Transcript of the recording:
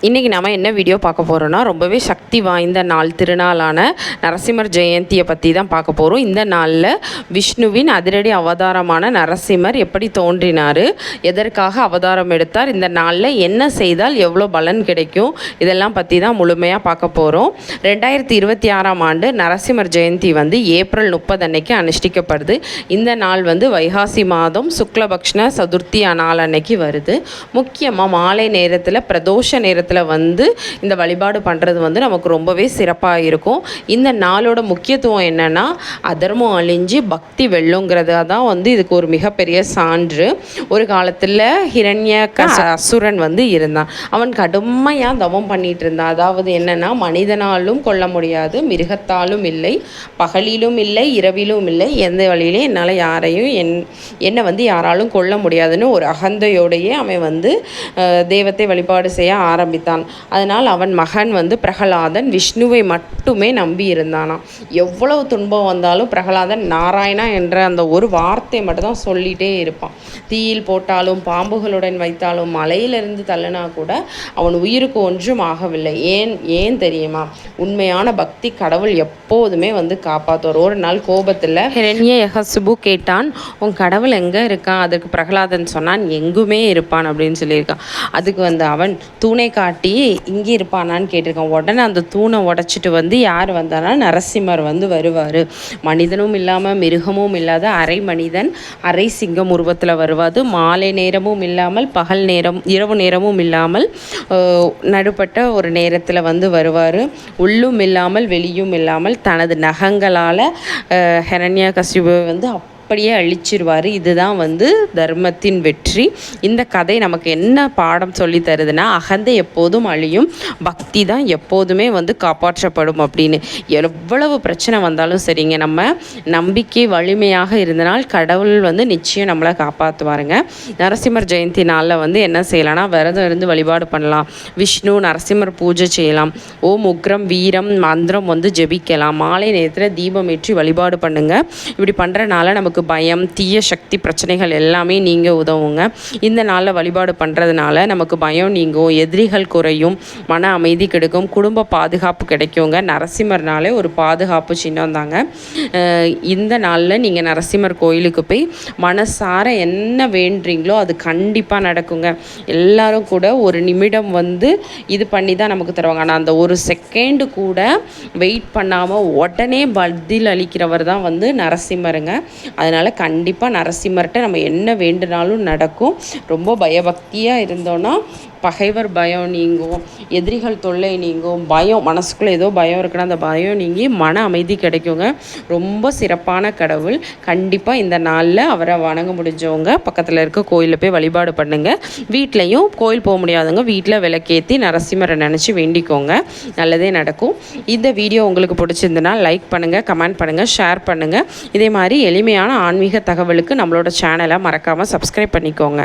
இன்றைக்கி நம்ம என்ன வீடியோ பார்க்க போகிறோன்னா ரொம்பவே சக்தி வாய்ந்த நாள் திருநாளான நரசிம்மர் ஜெயந்தியை பற்றி தான் பார்க்க போகிறோம். இந்த நாளில் விஷ்ணுவின் அதிரடி அவதாரமான நரசிம்மர் எப்படி தோன்றினார், எதற்காக அவதாரம் எடுத்தார், இந்த நாளில் என்ன செய்தால் எவ்வளோ பலன் கிடைக்கும், இதெல்லாம் பற்றி தான் முழுமையாக பார்க்க போகிறோம். 2026ஆம் ஆண்டு நரசிம்மர் ஜெயந்தி ஏப்ரல் 30 அன்னைக்கு அனுஷ்டிக்கப்படுது. இந்த நாள் வைகாசி மாதம் சுக்லபக்ஷ்ண சதுர்த்தி நாள் அன்னைக்கு வருது. முக்கியமாக மாலை நேரத்தில் பிரதோஷ நேரத்தில் இந்த வழிபாடு பண்ணுறது நமக்கு ரொம்பவே சிறப்பாக இருக்கும். இந்த நாளோட முக்கியத்துவம் என்னென்னா, அதர்மம் அழிஞ்சு பக்தி வெல்லுங்கிறதா தான் இதுக்கு ஒரு மிகப்பெரிய சான்று. ஒரு காலத்தில் அசுரன் இருந்தான். அவன் கடுமையாக தவம் பண்ணிட்டு இருந்தான். அதாவது என்னென்னா, மனிதனாலும் கொல்ல முடியாது, மிருகத்தாலும் இல்லை, பகலிலும் இல்லை, இரவிலும் இல்லை, எந்த வழியிலையும் என்னால் யாரையும் என்னை யாராலும் கொல்ல முடியாதுன்னு ஒரு அகந்தையோடையே அவன் தெய்வத்தை வழிபாடு செய்ய ஆரம்பித்தான். அதனால் அவன் மகன் பிரகலாதன் விஷ்ணுவை மட்டுமே நம்பி இருந்தானாம். எவ்வளவு துன்பம் வந்தாலும் பிரகலாதன் நாராயணா என்ற அந்த ஒரு வார்த்தை மட்டும் தான் சொல்லிகிட்டே இருப்பான். தீயில் போட்டாலும் பாம்புகளுடன் வைத்தாலும் மலையிலிருந்து தள்ளினா கூட அவன் உயிருக்கு ஒன்றும் ஆகவில்லை. ஏன் தெரியுமா? உண்மையான பக்தி கடவுள் எப்போதுமே காப்பாற்றுவார். ஒரு நாள் கோபத்தில் ஹிரண்யகசிபு கேட்டான், உன் கடவுள் எங்கே இருக்கான்? அதுக்கு பிரகலாதன் சொன்னான், எங்குமே இருப்பான் அப்படின்னு சொல்லியிருக்கான். அதுக்கு அவன் தூணை காட்டி இங்கே இருப்பானான்னு கேட்டிருக்கான். உடனே அந்த தூணை உடைச்சிட்டு யார் வந்தானா, நரசிம்மர் வருவார். மனிதனும் இல்லாமல் மிருகமும் இல்லாத அரை மனிதன் அரை சிங்கம் உருவத்தில் வருவாது. மாலை நேரமும் இல்லாமல் பகல் நேரம் இரவு நேரமும் இல்லாமல் நடுப்பட்ட ஒரு நேரத்தில் வருவார். உள்ளும் இல்லாமல் வெளியும் இல்லாமல் தனது நகங்களால் ஹிரண்யகசிபுவை அப்படியே அழிச்சிருவார். இதுதான் தர்மத்தின் வெற்றி. இந்த கதை நமக்கு என்ன பாடம் சொல்லி தருதுன்னா, அகந்தை எப்போதும் அழியும், பக்தி தான் எப்போதுமே காப்பாற்றப்படும் அப்படின்னு. எவ்வளவு பிரச்சனை வந்தாலும் சரிங்க, நம்ம நம்பிக்கை வலிமையாக இருந்தனால் கடவுள் நிச்சயம் நம்மளை காப்பாற்றுவாருங்க. நரசிம்மர் ஜெயந்தி நாளில் என்ன செய்யலாம்னா, விரதம் இருந்து வழிபாடு பண்ணலாம். விஷ்ணு நரசிம்மர் பூஜை செய்யலாம். ஓம் உக்ரம் வீரம் மந்திரம் ஜெபிக்கலாம். மாலை நேரத்தில் தீபம் ஏற்றி வழிபாடு பண்ணுங்க. இப்படி பண்ணுறனால நமக்கு பயம், தீய சக்தி பிரச்சனைகள் எல்லாமே நீங்க உதவுங்க. இந்த நாளில் வழிபாடு பண்ணுறதுனால நமக்கு பயம் நீங்கும், எதிரிகள் குறையும், மன அமைதி கிடைக்கும், குடும்ப பாதுகாப்பு கிடைக்குங்க. நரசிம்மர்னாலே ஒரு பாதுகாப்பு சின்னம் தாங்க. இந்த நாளில் நீங்கள் நரசிம்மர் கோயிலுக்கு போய் மனசார என்ன வேண்டுறீங்களோ அது கண்டிப்பாக நடக்குங்க. எல்லாரும் கூட ஒரு நிமிடம் இது பண்ணி தான் நமக்கு தருவாங்க. ஆனால் அந்த ஒரு செகண்டு கூட வெயிட் பண்ணாமல் உடனே பதில் அளிக்கிறவர் தான் நரசிம்மருங்க. அதனால் கண்டிப்பாக நரசிம்மர்கிட்ட நம்ம என்ன வேண்டுனாலும் நடக்கும். ரொம்ப பயபக்தியாக இருந்தோன்னா பகைவர் பயம் நீங்கும், எதிரிகள் தொல்லை நீங்கும், பயம் மனசுக்குள்ளே ஏதோ பயம் இருக்குன்னா அந்த பயம் நீங்கி மன அமைதி கிடைக்குங்க. ரொம்ப சிறப்பான கடவுள். கண்டிப்பாக இந்த நாளில் அவரை வணங்க முடிஞ்சவங்க பக்கத்தில் இருக்க கோயிலில் போய் வழிபாடு பண்ணுங்கள். வீட்லேயும் கோயில் போக முடியாதவங்க வீட்டில் விளக்கேற்றி நரசிம்மரை நினச்சி வேண்டிக்கோங்க, நல்லதே நடக்கும். இந்த வீடியோ உங்களுக்கு பிடிச்சிருந்தனா லைக் பண்ணுங்கள், கமெண்ட் பண்ணுங்கள், ஷேர் பண்ணுங்கள். இதே மாதிரி எளிமையான ஆன்மீக தகவலுக்கு நம்மளோட சேனலை மறக்காமல் சப்ஸ்கிரைப் பண்ணிக்கோங்க.